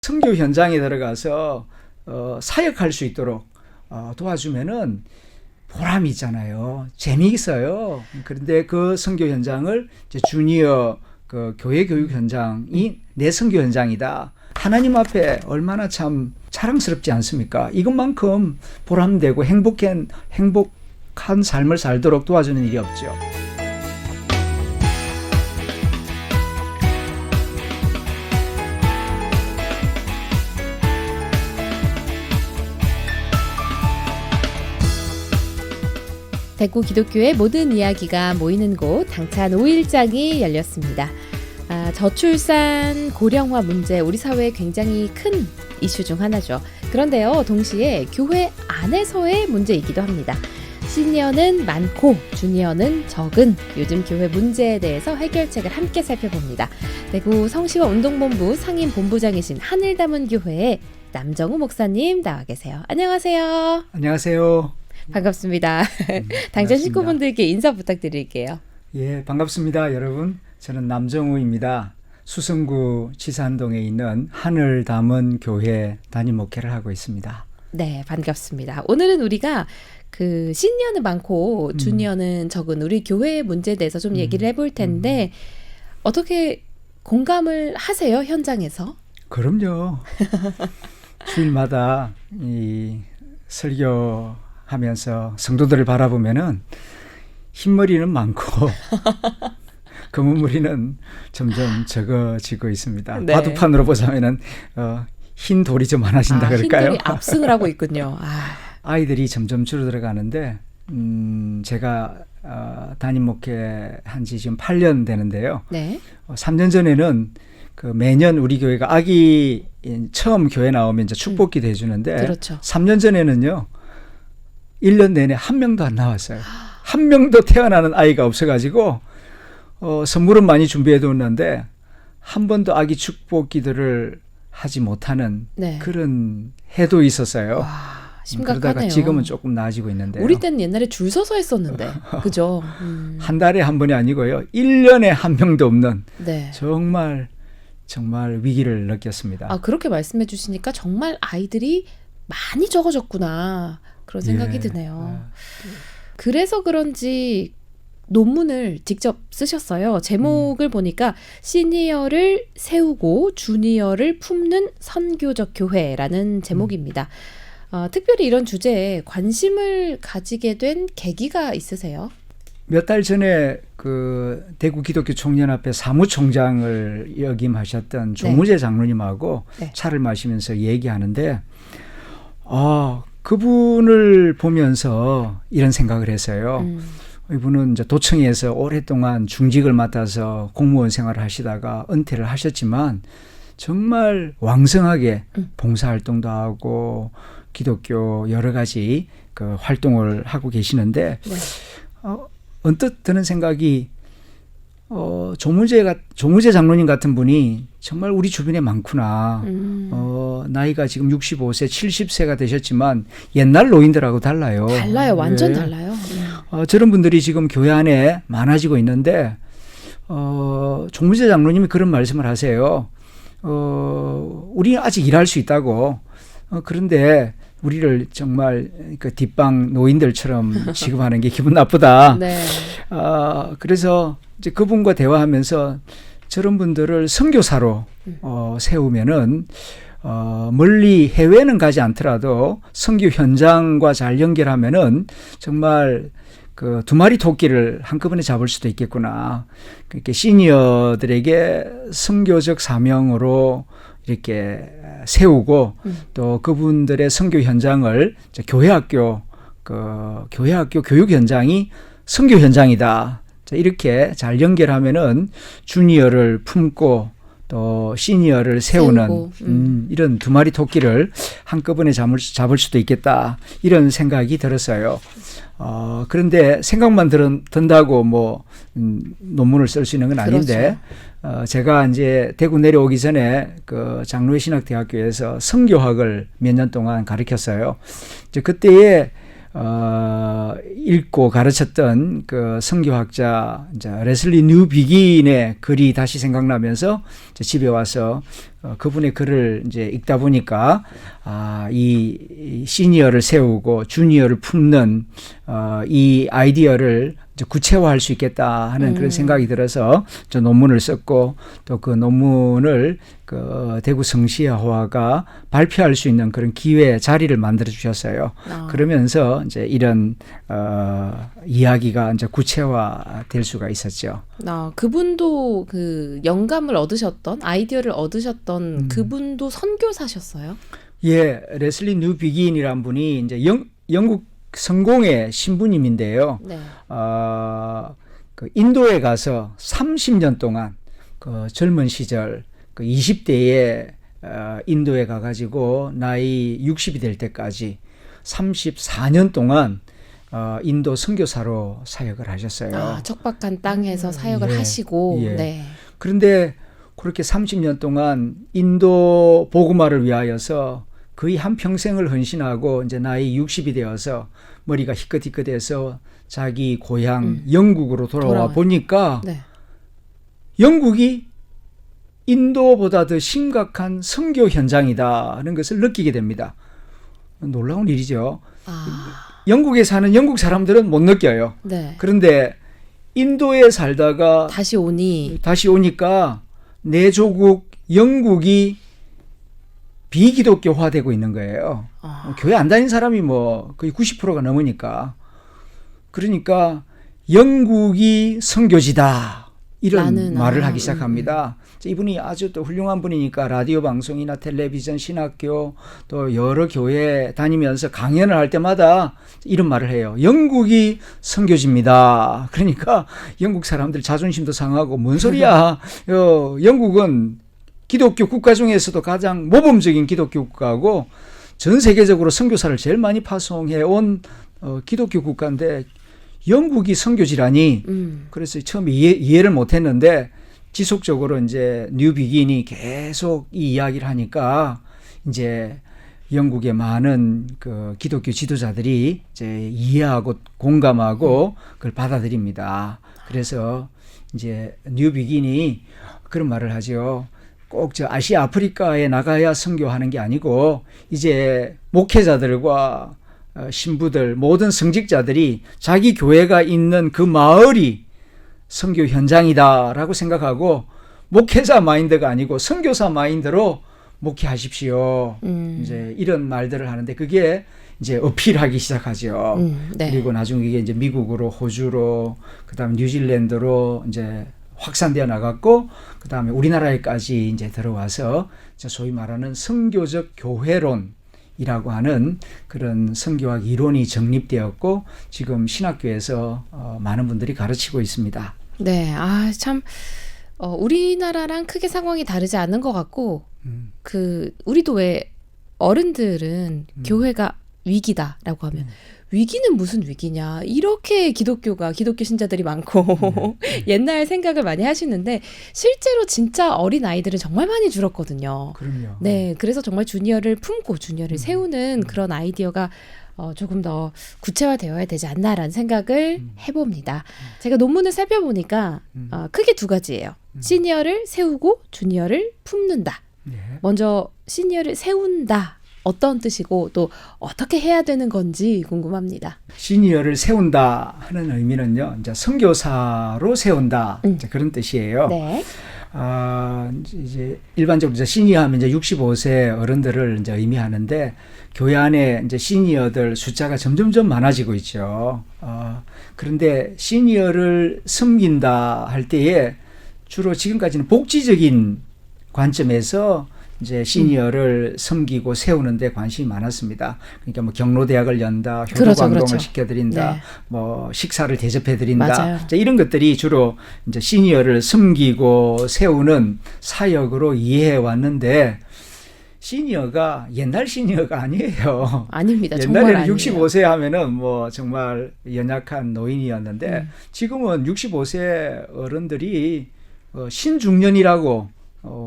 선교 현장에 들어가서 사역할 수 있도록 도와주면은 보람이 있잖아요. 재미있어요. 그런데 그 선교 현장을 이제 주니어 그 교회 교육 현장이 내 선교 현장이다. 하나님 앞에 얼마나 참 자랑스럽지 않습니까? 이것만큼 보람되고 행복한 삶을 살도록 도와주는 일이 없죠. 대구 기독교의 모든 이야기가 모이는 곳 당찬 5일장이 열렸습니다. 저출산 고령화 문제 우리 사회에 굉장히 큰 이슈 중 하나죠. 그런데요, 동시에 교회 안에서의 문제이기도 합니다. 시니어는 많고 주니어는 적은 요즘 교회 문제에 대해서 해결책을 함께 살펴봅니다. 대구 성시원 운동본부 상임본부장이신 하늘담은교회의 남정우 목사님 나와 계세요. 안녕하세요. 안녕하세요. 반갑습니다. 당찬 식구분들께 인사 부탁드릴게요. 예, 반갑습니다, 여러분. 저는 남정우입니다. 수성구 지산동에 있는 하늘 담은 교회 담임 목회를 하고 있습니다. 네, 반갑습니다. 오늘은 우리가 그 시니어는 많고 주니어는 적은 우리 교회의 문제에 대해서 좀 얘기를 해볼 텐데 어떻게 공감을 하세요, 현장에서? 그럼요. 주일마다 이 설교하면서 성도들을 바라보면은 흰머리는 많고 검은 머리는 점점 적어지고 있습니다. 네. 바둑판으로 보자면은 흰 돌이 좀 많아진다 그럴까요? 흰 돌이 압승을 하고 있군요. 아이들이 점점 줄어들어가는데 제가 담임 목회한 지 지금 8년 되는데요. 네. 3년 전에는 그 매년 우리 교회가 아기 처음 교회 나오면 이제 축복기도 해주는데 그렇죠. 3년 전에는요 1년 내내 한 명도 안 나왔어요. 한 명도 태어나는 아이가 없어가지고 선물은 많이 준비해뒀는데 한 번도 아기 축복기도를 하지 못하는 네. 그런 해도 있었어요. 와, 심각하네요. 그러다가 지금은 조금 나아지고 있는데요. 우리 때는 옛날에 줄 서서 했었는데, 그죠? 한 달에 한 번이 아니고요. 1년에 한 명도 없는 네. 정말 위기를 느꼈습니다. 그렇게 말씀해 주시니까 정말 아이들이 많이 적어졌구나 그런 생각이 드네요. 그래서 그런지 논문을 직접 쓰셨어요. 제목을 보니까 시니어를 세우고 주니어를 품는 선교적 교회라는 제목입니다. 특별히 이런 주제에 관심을 가지게 된 계기가 있으세요? 몇 달 전에 그 대구 기독교 총연합회 사무총장을 역임하셨던 조무재 장로님하고 차를 마시면서 얘기하는데 그분을 보면서 이런 생각을 했어요. 이분은 이제 도청에서 오랫동안 중직을 맡아서 공무원 생활을 하시다가 은퇴를 하셨지만 정말 왕성하게 봉사활동도 하고 기독교 여러 가지 그 활동을 하고 계시는데 언뜻 드는 생각이 조무재 장로님 같은 분이 정말 우리 주변에 많구나. 나이가 지금 65세, 70세가 되셨지만 옛날 노인들하고 달라요. 달라요. 완전 달라요. 저런 분들이 지금 교회 안에 많아지고 있는데 조무재 장로님이 그런 말씀을 하세요. 우리는 아직 일할 수 있다고. 그런데 우리를 정말 그 뒷방 노인들처럼 취급하는 게 기분 나쁘다. 네. 그래서 이제 그분과 대화하면서 저런 분들을 선교사로 세우면은 멀리 해외는 가지 않더라도 선교 현장과 잘 연결하면은 정말 그 두 마리 토끼를 한꺼번에 잡을 수도 있겠구나. 그렇게 시니어들에게 선교적 사명으로 이렇게 세우고 또 그분들의 선교 현장을 교회학교 교육 현장이 선교 현장이다. 이렇게 잘 연결하면은 주니어를 품고 또 시니어를 세우는 이런 두 마리 토끼를 한꺼번에 잡을 수도 있겠다. 이런 생각이 들었어요. 그런데 생각만 든다고 뭐 논문을 쓸 수 있는 건 아닌데 제가 이제 대구 내려오기 전에 그 장로회 신학대학교에서 선교학을 몇 년 동안 가르쳤어요. 이제 그때에 읽고 가르쳤던 그 선교학자 이제 레슬리 뉴비긴의 글이 다시 생각나면서 이제 집에 와서 그분의 글을 이제 읽다 보니까 이 시니어를 세우고 주니어를 품는 이 아이디어를 이제 구체화할 수 있겠다 하는 그런 생각이 들어서 저 논문을 썼고 또 그 논문을 그 대구 성시화가 발표할 수 있는 그런 기회 자리를 만들어 주셨어요. 그러면서 이제 이런 이야기가 이제 구체화될 수가 있었죠. 그분도 그 영감을 얻으셨던 아이디어를 얻으셨던 그분도 선교사셨어요? 예, 레슬리 뉴비긴이란 분이 이제 영국 성공의 신부님인데요. 네. 그 인도에 가서 30년 동안 그 젊은 시절 그 20대에 인도에 가가지고 나이 60이 될 때까지 34년 동안 인도 선교사로 사역을 하셨어요. 척박한 땅에서 사역을 예, 하시고. 예. 네. 그런데 그렇게 30년 동안 인도 복음화를 위하여서 거의 한 평생을 헌신하고 이제 나이 60이 되어서 머리가 희끗희끗해서 자기 고향 영국으로 돌아와 보니까 네. 영국이 인도보다 더 심각한 선교 현장이다 하는 것을 느끼게 됩니다. 놀라운 일이죠. 영국에 사는 영국 사람들은 못 느껴요. 네. 그런데 인도에 살다가 다시 오니까 내 조국 영국이 비기독교화되고 있는 거예요. 교회 안 다닌 사람이 뭐 거의 90%가 넘으니까. 그러니까 영국이 선교지다 이런 말을 하기 시작합니다. 이분이 아주 또 훌륭한 분이니까 라디오 방송이나 텔레비전, 신학교 또 여러 교회 다니면서 강연을 할 때마다 이런 말을 해요. 영국이 선교지입니다. 그러니까 영국 사람들 자존심도 상하고 뭔 소리야. 영국은 기독교 국가 중에서도 가장 모범적인 기독교 국가고 전 세계적으로 선교사를 제일 많이 파송해 온 기독교 국가인데 영국이 선교지라니. 그래서 처음에 이해를 못했는데 지속적으로 이제 뉴비긴이 계속 이 이야기를 하니까 이제 영국의 많은 그 기독교 지도자들이 이제 이해하고 공감하고 그걸 받아들입니다. 그래서 이제 뉴비긴이 그런 말을 하죠. 꼭 저 아시아 아프리카에 나가야 선교하는 게 아니고 이제 목회자들과 신부들 모든 성직자들이 자기 교회가 있는 그 마을이 선교 현장이다라고 생각하고 목회자 마인드가 아니고 선교사 마인드로 목회하십시오. 이제 이런 말들을 하는데 그게 이제 어필하기 시작하죠. 네. 그리고 나중에 이게 이제 미국으로, 호주로, 그다음에 뉴질랜드로 이제 확산되어 나갔고, 그다음에 우리나라에까지 이제 들어와서 소위 말하는 선교적 교회론이라고 하는 그런 선교학 이론이 정립되었고 지금 신학교에서 많은 분들이 가르치고 있습니다. 네, 참 우리나라랑 크게 상황이 다르지 않은 것 같고, 우리도 왜 어른들은 교회가 위기다라고 하면 위기는 무슨 위기냐 이렇게 기독교 신자들이 많고 옛날 생각을 많이 하시는데 실제로 진짜 어린 아이들은 정말 많이 줄었거든요. 그럼요. 네, 그래서 정말 주니어를 품고 주니어를 세우는 그런 아이디어가 조금 더 구체화되어야 되지 않나라는 생각을 해봅니다. 제가 논문을 살펴보니까 크게 두 가지예요. 시니어를 세우고 주니어를 품는다. 네. 먼저 시니어를 세운다. 어떤 뜻이고 또 어떻게 해야 되는 건지 궁금합니다. 시니어를 세운다 하는 의미는요, 이제 선교사로 세운다 이제 그런 뜻이에요. 네. 이제 일반적으로 이제 시니어하면 이제 65세 어른들을 이제 의미하는데 교회 안에 이제 시니어들 숫자가 점점점 많아지고 있죠. 그런데 시니어를 섬긴다 할 때에 주로 지금까지는 복지적인 관점에서 이제 시니어를 섬기고 세우는데 관심이 많았습니다. 그러니까 뭐 경로대학을 연다, 효도관공을 시켜드린다, 네. 뭐 식사를 대접해드린다, 맞아요. 이런 것들이 주로 이제 시니어를 섬기고 세우는 사역으로 이해해 왔는데 시니어가 옛날 시니어가 아니에요. 아닙니다. 정말 옛날에는 아니에요. 65세 하면은 뭐 정말 연약한 노인이었는데 지금은 65세 어른들이 신중년이라고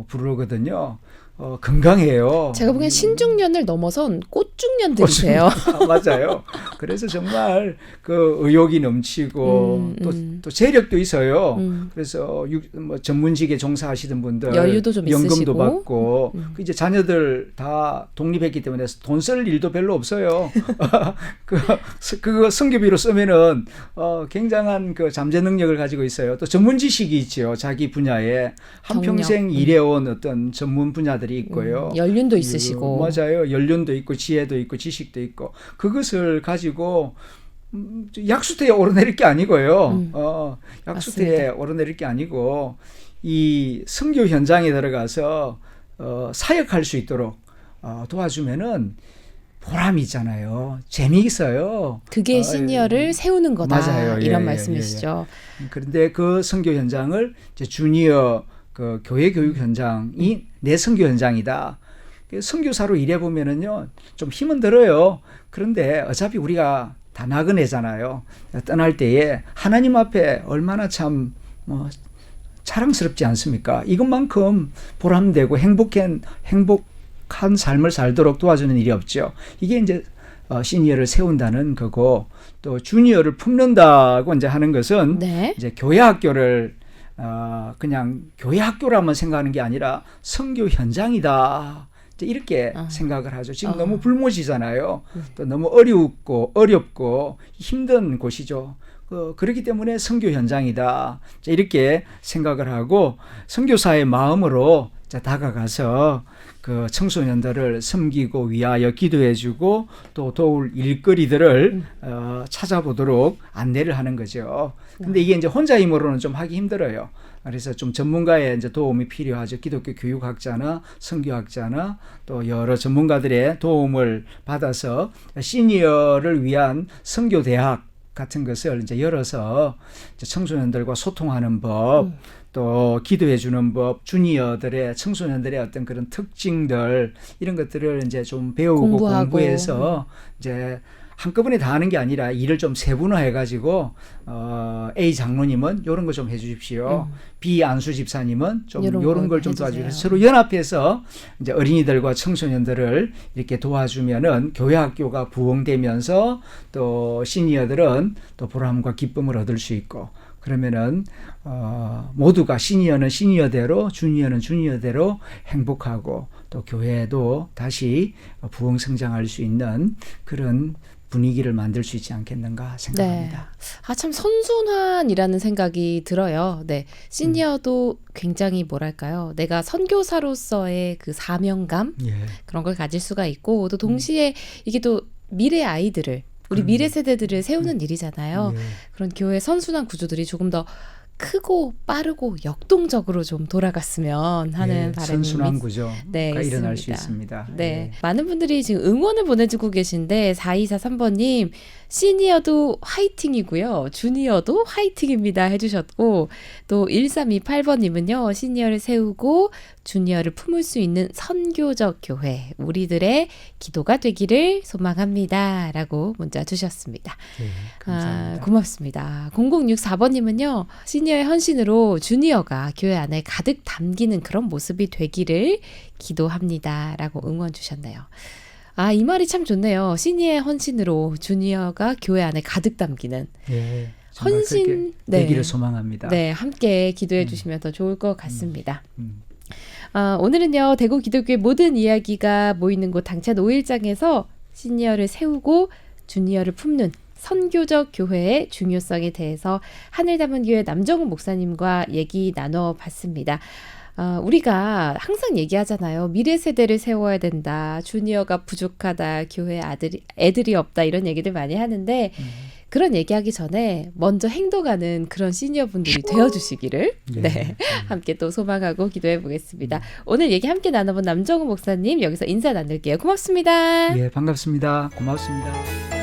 부르거든요. 건강해요. 제가 보기엔 신중년을 넘어선 꽃중년들이세요. 맞아요. 그래서 정말 그 의욕이 넘치고 또 재력도 있어요. 그래서 뭐 전문직에 종사하시던 분들 여유도 좀 연금도 있으시고. 받고 그 이제 자녀들 다 독립했기 때문에 돈 쓸 일도 별로 없어요. 그거 성교비로 쓰면은 굉장한 그 잠재 능력을 가지고 있어요. 또 전문 지식이 있죠. 자기 분야에 한평생 일해온 어떤 전문 분야들이 있고요. 연륜도 있으시고. 맞아요. 연륜도 있고 지혜도 있고 지식도 있고 그것을 가지고 약수터에 오르내릴 게 아니고요. 약수터에 오르내릴 게 아니고 이 선교 현장에 들어가서 사역할 수 있도록 도와주면은 보람이 있잖아요. 재미있어요. 그게 시니어를 세우는 거다. 맞아요. 이런 예, 말씀이시죠. 그런데 그 선교 현장을 이제 주니어 그 교회 교육 현장이 내 선교 현장이다. 선교사로 일해 보면은요 좀 힘은 들어요. 그런데 어차피 우리가 다 나그네잖아요. 떠날 때에 하나님 앞에 얼마나 참 자랑스럽지 않습니까? 이것만큼 보람되고 행복한 삶을 살도록 도와주는 일이 없죠. 이게 이제 시니어를 세운다는 거고 또 주니어를 품는다고 이제 하는 것은 네. 이제 교회 학교를 그냥 교회 학교라만 생각하는 게 아니라 선교 현장이다. 이제 이렇게 생각을 하죠. 지금 너무 불모지잖아요. 또 너무 어렵고 힘든 곳이죠. 그렇기 때문에 선교 현장이다. 이렇게 생각을 하고 선교사의 마음으로 다가가서 그 청소년들을 섬기고 위하여 기도해주고 또 도울 일거리들을 찾아보도록 안내를 하는 거죠. 근데 이게 이제 혼자 힘으로는 좀 하기 힘들어요. 그래서 좀 전문가의 이제 도움이 필요하죠. 기독교 교육학자나 선교학자나 또 여러 전문가들의 도움을 받아서 시니어를 위한 선교대학 같은 것을 이제 열어서 이제 청소년들과 소통하는 법, 또 기도해 주는 법, 주니어들의 청소년들의 어떤 그런 특징들 이런 것들을 이제 좀 배우고 공부해서 이제 한꺼번에 다 하는 게 아니라 일을 좀 세분화해 가지고 A 장로님은 이런 거 좀 해주십시오. B 안수 집사님은 좀 이런 걸 좀 도와주세요. 서로 연합해서 이제 어린이들과 청소년들을 이렇게 도와주면은 교회 학교가 부흥되면서 또 시니어들은 또 보람과 기쁨을 얻을 수 있고 그러면은 모두가 시니어는 시니어대로 주니어는 주니어대로 행복하고 또 교회도 다시 부흥 성장할 수 있는 그런 분위기를 만들 수 있지 않겠는가 생각합니다. 네. 참 선순환이라는 생각이 들어요. 네. 시니어도 굉장히 뭐랄까요. 내가 선교사로서의 그 사명감 그런 걸 가질 수가 있고 또 동시에 이게 또 미래 아이들을 우리 미래 세대들을 세우는 일이잖아요. 그런 교회 선순환 구조들이 조금 더 크고 빠르고 역동적으로 좀 돌아갔으면 하는 바람이 선순환 구조가 일어날 있습니다. 수 있습니다. 네. 많은 분들이 지금 응원을 보내주고 계신데 4243번님 시니어도 화이팅이고요. 주니어도 화이팅입니다 해주셨고 또 1328번님은요. 시니어를 세우고 주니어를 품을 수 있는 선교적 교회 우리들의 기도가 되기를 소망합니다 라고 문자 주셨습니다. 네, 감사합니다. 고맙습니다. 0064번님은요. 시니어의 헌신으로 주니어가 교회 안에 가득 담기는 그런 모습이 되기를 기도합니다 라고 응원 주셨네요. 이 말이 참 좋네요. 시니어의 헌신으로 주니어가 교회 안에 가득 담기는 헌신 되기를 소망합니다. 네, 함께 기도해 주시면 더 좋을 것 같습니다. 오늘은요. 대구 기독교의 모든 이야기가 모이는 곳 당찬 5일장에서 시니어를 세우고 주니어를 품는 선교적 교회의 중요성에 대해서 하늘담은교회 남정훈 목사님과 얘기 나눠봤습니다. 우리가 항상 얘기하잖아요. 미래 세대를 세워야 된다. 주니어가 부족하다. 교회 애들이 없다. 이런 얘기들 많이 하는데 그런 얘기하기 전에 먼저 행동하는 그런 시니어분들이 되어주시기를 함께 또 소망하고 기도해 보겠습니다. 오늘 얘기 함께 나눠본 남정훈 목사님 여기서 인사 나눌게요. 고맙습니다. 예, 반갑습니다. 고맙습니다.